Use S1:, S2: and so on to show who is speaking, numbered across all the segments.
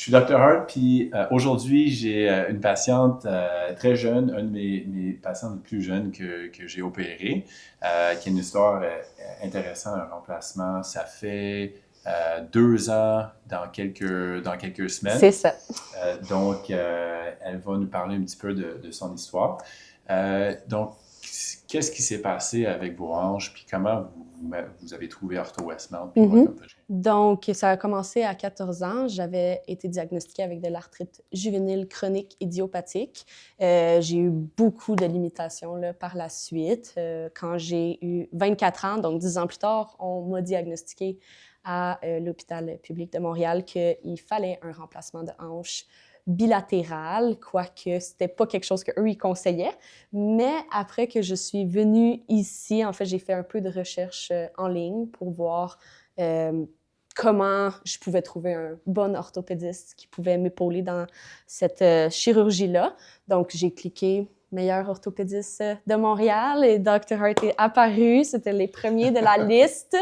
S1: Je suis Dr. Hart, puis aujourd'hui, j'ai une patiente très jeune, une de mes patientes les plus jeunes que j'ai opéré, qui a une histoire intéressante, un remplacement. Ça fait 2 ans dans quelques semaines.
S2: C'est ça.
S1: Donc, elle va nous parler un petit peu de son histoire. Donc, qu'est-ce qui s'est passé avec vos hanches, puis comment vous avez trouvé Ortho Westmount, puis Welcome to Change?
S2: Donc, ça a commencé à 14 ans. J'avais été diagnostiquée avec de l'arthrite juvénile chronique idiopathique. J'ai eu beaucoup de limitations là, par la suite. Quand j'ai eu 24 ans, donc 10 ans plus tard, on m'a diagnostiqué à l'hôpital public de Montréal qu'il fallait un remplacement de hanche bilatéral, quoique c'était pas quelque chose qu'eux, ils conseillaient. Mais après que je suis venue ici, en fait, j'ai fait un peu de recherche en ligne pour voir comment je pouvais trouver un bon orthopédiste qui pouvait m'épauler dans cette chirurgie-là. Donc, j'ai cliqué « meilleur orthopédiste de Montréal » et Dr. Hart est apparu. C'était les premiers de la liste.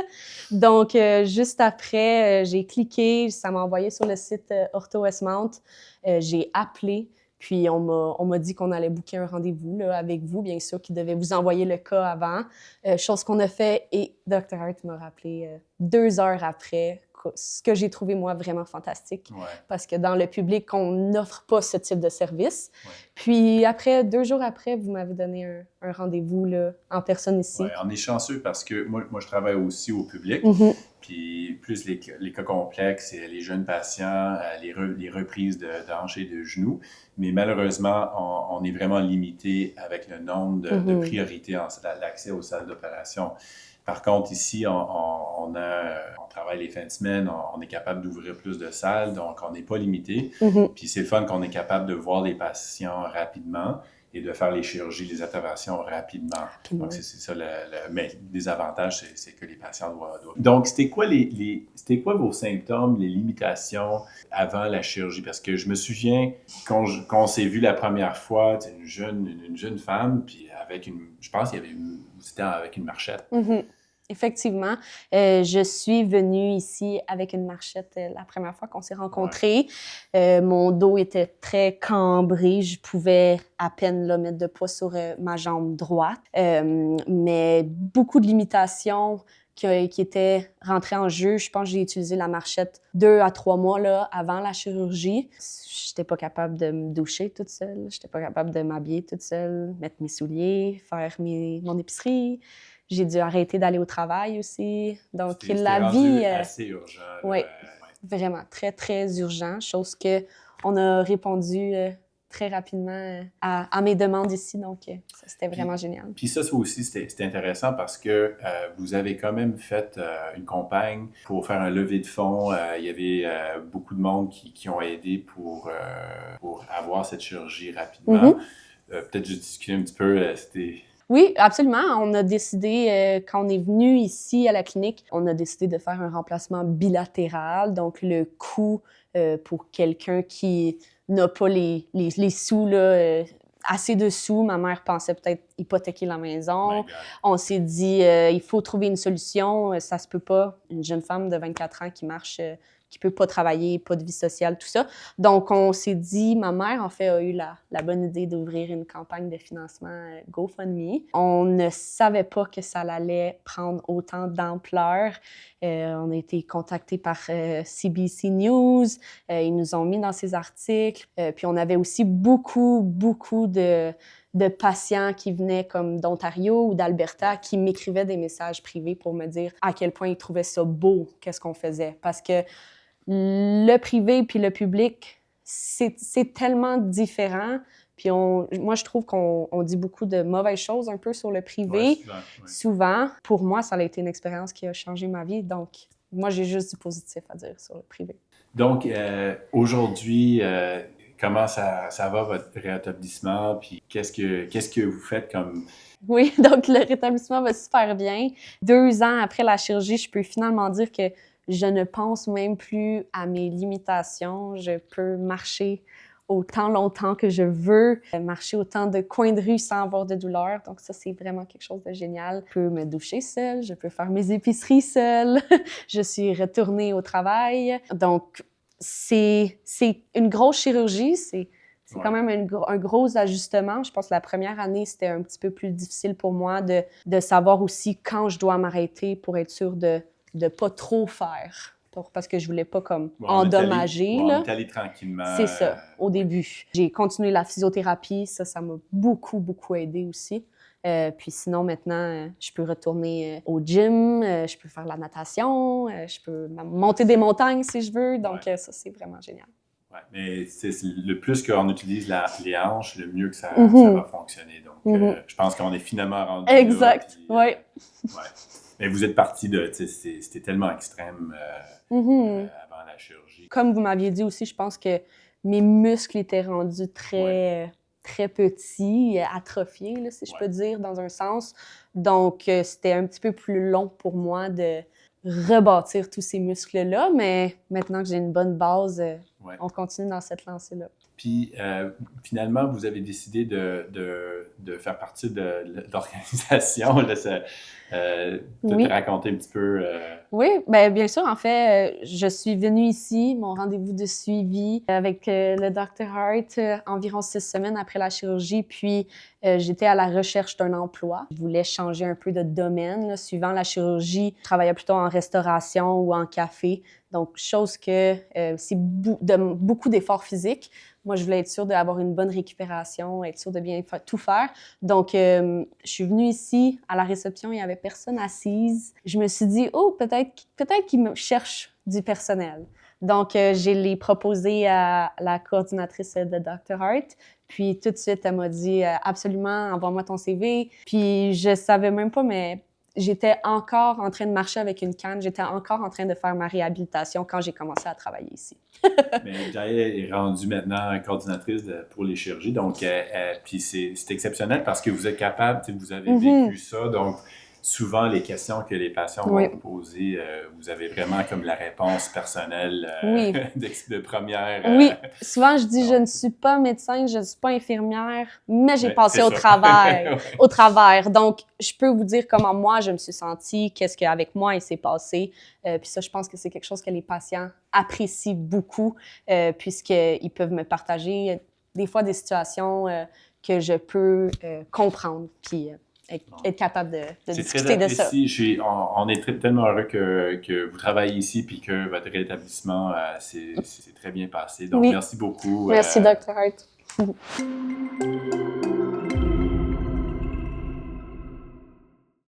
S2: Donc, juste après, j'ai cliqué, ça m'a envoyé sur le site Ortho Westmount. J'ai appelé, puis on m'a dit qu'on allait booker un rendez-vous là, avec vous, bien sûr, qui devait vous envoyer le cas avant. Chose qu'on a fait, et Dr. Hart m'a rappelé 2 heures après, ce que j'ai trouvé, moi, vraiment fantastique.
S1: Ouais.
S2: Parce que dans le public, on n'offre pas ce type de service.
S1: Ouais.
S2: Puis après, 2 jours après, vous m'avez donné un rendez-vous là, en personne ici.
S1: Ouais, on est chanceux parce que moi je travaille aussi au public. Puis plus les cas complexes, les jeunes patients, les reprises de hanches et de genoux. Mais malheureusement, on est vraiment limité avec le nombre de priorités en l'accès aux salles d'opération. Par contre, ici, on travaille les fins de semaine, on est capable d'ouvrir plus de salles, donc on n'est pas limité. Puis c'est le fun qu'on est capable de voir les patients rapidement et de faire les chirurgies, les interventions rapidement. Donc, c'est ça mais les avantages, c'est que les patients doivent... Donc, c'était quoi vos symptômes, les limitations avant la chirurgie? Parce que je me souviens, quand on s'est vu la première fois, une jeune femme, puis je pense qu'il y avait c'était avec une marchette.
S2: Effectivement. Je suis venue ici avec une marchette la première fois qu'on s'est rencontrés. Ouais. Mon dos était très cambré. Je pouvais à peine là, mettre de poids sur ma jambe droite. Mais beaucoup de limitations qui étaient rentrées en jeu. Je pense que j'ai utilisé la marchette 2 à 3 mois là, avant la chirurgie. J'étais pas capable de me doucher toute seule. J'étais pas capable de m'habiller toute seule, mettre mes souliers, faire mon épicerie. J'ai dû arrêter d'aller au travail aussi. Donc, la vie...
S1: assez urgent.
S2: Oui, vraiment, très, très urgent. Chose qu'on a répondu très rapidement à mes demandes ici. Donc, ça, c'était vraiment génial.
S1: Puis ça aussi, c'était intéressant parce que vous avez quand même fait une campagne pour faire un levée de fonds. Il y avait beaucoup de monde qui ont aidé pour avoir cette chirurgie rapidement. Peut-être juste discuter un petit peu, c'était...
S2: Oui, absolument. On a décidé, quand on est venu ici à la clinique, on a décidé de faire un remplacement bilatéral. Donc, le coût pour quelqu'un qui n'a pas les sous, là, assez de sous, ma mère pensait peut-être hypothéquer la maison. On s'est dit, il faut trouver une solution. Ça se peut pas. Une jeune femme de 24 ans qui marche... qui peut pas travailler, pas de vie sociale, tout ça. Donc, on s'est dit, ma mère, en fait, a eu la bonne idée d'ouvrir une campagne de financement GoFundMe. On ne savait pas que ça allait prendre autant d'ampleur. On a été contactés par CBC News. Ils nous ont mis dans ces articles. Puis, on avait aussi beaucoup de patients qui venaient comme d'Ontario ou d'Alberta qui m'écrivaient des messages privés pour me dire à quel point ils trouvaient ça beau, qu'est-ce qu'on faisait. Parce que le privé puis le public, c'est tellement différent. Puis moi, je trouve qu'on dit beaucoup de mauvaises choses un peu sur le privé. Souvent. Pour moi, ça a été une expérience qui a changé ma vie. Donc, moi, j'ai juste du positif à dire sur le privé.
S1: Donc, aujourd'hui, comment ça va, votre rétablissement? Puis qu'est-ce que vous faites comme...
S2: Oui, donc le rétablissement va super bien. 2 ans après la chirurgie, je peux finalement dire que je ne pense même plus à mes limitations. Je peux marcher autant longtemps que je veux, marcher autant de coins de rue sans avoir de douleur. Donc ça, c'est vraiment quelque chose de génial. Je peux me doucher seule, je peux faire mes épiceries seule. Je suis retournée au travail. Donc, c'est une grosse chirurgie, c'est
S1: Ouais.
S2: quand même un gros ajustement. Je pense que la première année, c'était un petit peu plus difficile pour moi de savoir aussi quand je dois m'arrêter pour être sûre de ne pas trop faire. Parce que je voulais pas comme endommager.
S1: On est allé tranquillement.
S2: C'est ça, au début. J'ai continué la physiothérapie, ça m'a beaucoup, beaucoup aidé aussi. Puis sinon, maintenant, je peux retourner au gym, je peux faire de la natation, je peux monter des montagnes si je veux. Donc, ça, c'est vraiment génial.
S1: Ouais, mais le plus qu'on utilise les hanches, le mieux que ça va fonctionner. Donc, je pense qu'on est finalement rendu
S2: exact,
S1: là.
S2: Oui.
S1: Ouais. Mais vous êtes parti de... C'était tellement extrême avant la chirurgie.
S2: Comme vous m'aviez dit aussi, je pense que mes muscles étaient rendus très petits, atrophiés, là, si je peux dire, dans un sens. Donc, c'était un petit peu plus long pour moi de rebâtir tous ces muscles-là, mais maintenant que j'ai une bonne base, on continue dans cette lancée-là.
S1: Puis, finalement, vous avez décidé de faire partie de l'organisation. Te raconter un petit peu...
S2: Oui, bien sûr. En fait, je suis venue ici, mon rendez-vous de suivi avec le Dr. Hart environ 6 semaines après la chirurgie. Puis, j'étais à la recherche d'un emploi. Je voulais changer un peu de domaine. Là. Suivant la chirurgie, je travaillais plutôt en restauration ou en café. Donc, chose que c'est beaucoup d'efforts physiques. Moi, je voulais être sûre d'avoir une bonne récupération, être sûre de bien tout faire. Donc, je suis venue ici, à la réception, il n'y avait personne assise. Je me suis dit, oh, peut-être qu'ils me cherchent du personnel. Donc, j'ai les proposé à la coordinatrice de Dr. Hart. Puis, tout de suite, elle m'a dit, absolument, envoie-moi ton CV. Puis, je savais même pas, mais j'étais encore en train de marcher avec une canne. J'étais encore en train de faire ma réhabilitation quand j'ai commencé à travailler ici.
S1: Mais Jaël est rendue maintenant coordinatrice pour les chirurgies. Donc, puis c'est exceptionnel parce que vous êtes capable, vous avez vécu ça. Donc, souvent, les questions que les patients vont vous poser, vous avez vraiment comme la réponse personnelle de première.
S2: Oui, souvent je dis je ne suis pas médecin, je ne suis pas infirmière, mais j'ai passé au travers. Donc, je peux vous dire comment moi je me suis sentie, qu'est-ce qu'avec moi il s'est passé. Puis ça, je pense que c'est quelque chose que les patients apprécient beaucoup, puisqu'ils peuvent me partager des fois des situations que je peux comprendre. Puis être capable de discuter de ça.
S1: On est tellement heureux que vous travaillez ici et que votre rétablissement s'est très bien passé. Donc, merci beaucoup.
S2: Merci, Dr. Hart.